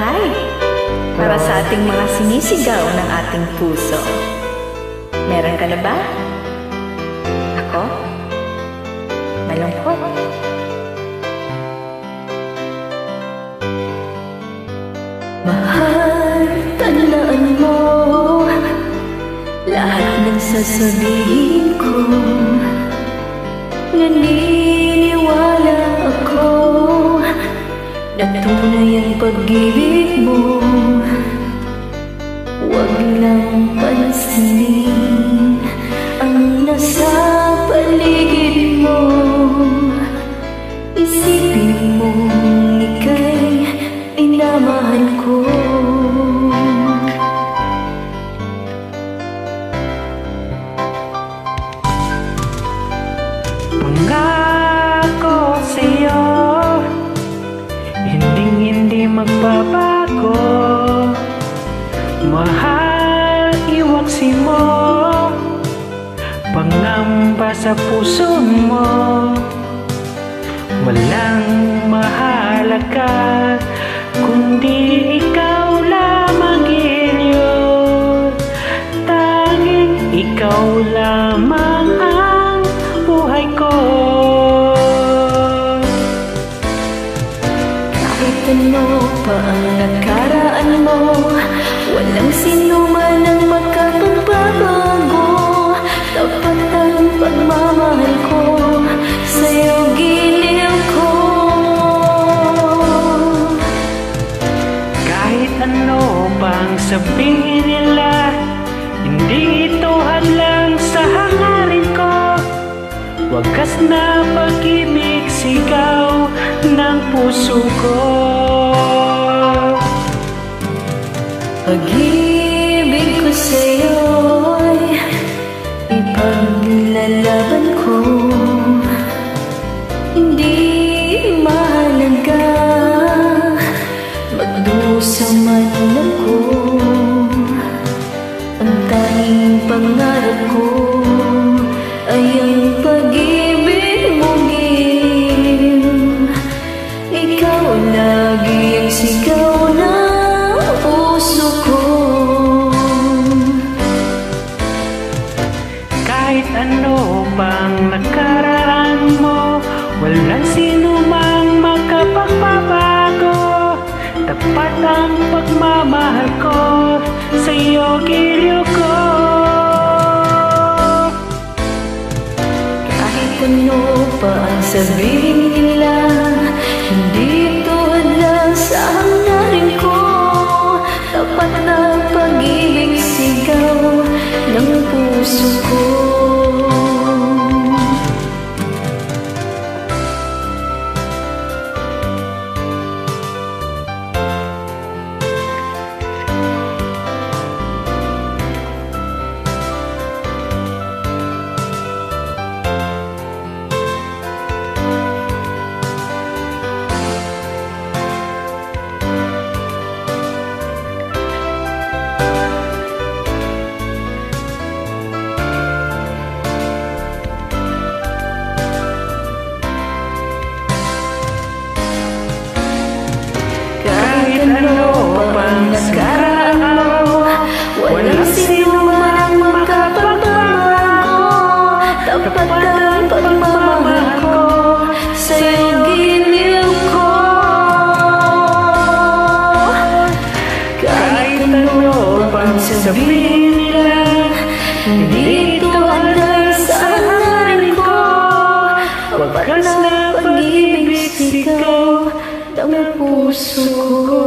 buhay para sa ating mga sinisigaw ng ating puso. Meron ka na ba? Ako? Malungkot. Mahal, tandaan mo lahat ng sasabihin ko. Naniniwala ako na tunay ang pag-ibig mo. Huwag lang pansinin ang nasa paligid mo. Isipin mo ika'y minamahal ko. Pangako sa'yo, hindi magbabago. Mahal, iwaksi mo, pangamba sa puso mo. Walang mahalaga kundi ikaw lamang, Giliw. Tanging ikaw lamang ang buhay ko. Kahit ano pa ang nakaraan mo, walang sino man ang makapagbabago. Tapat ang pagmamahal ko sa'yo, Giliw ko. Kahit ano pang sabihin nila, hindi ito hadlang sa hangarin ko. Wagas na pag-ibig, sigaw ng puso ko. Pag-ibig ko sa'yo'y ipaglalaban ko. Hindi mahalaga magdusa man ako. Ang tanging pangarap ko ay ang pag-ibig mo, Giliw. Ikaw lagi ang sigaw ng puso ko. Kahit ano pang nakaraan mo, walang sino mang makapagbabago. Tapat ang pagmamahal ko sa'yo, Giliw ko. Kahit ano pa ang sabihin nila, hindi ito hadlang sa hangarin ko. Tapat ang pag-ibig, sigaw ng puso ko. Kahit ano pang nakaraan mo, walang sino man ang makapagbabago. Tapat ang pagmamahal ko sa'yo, Giliw ko. Kahit ano pang sabihin nila, hindi ito hadlang sa hangarin ko. Wagas na pag-ibig, sigaw ng puso ko.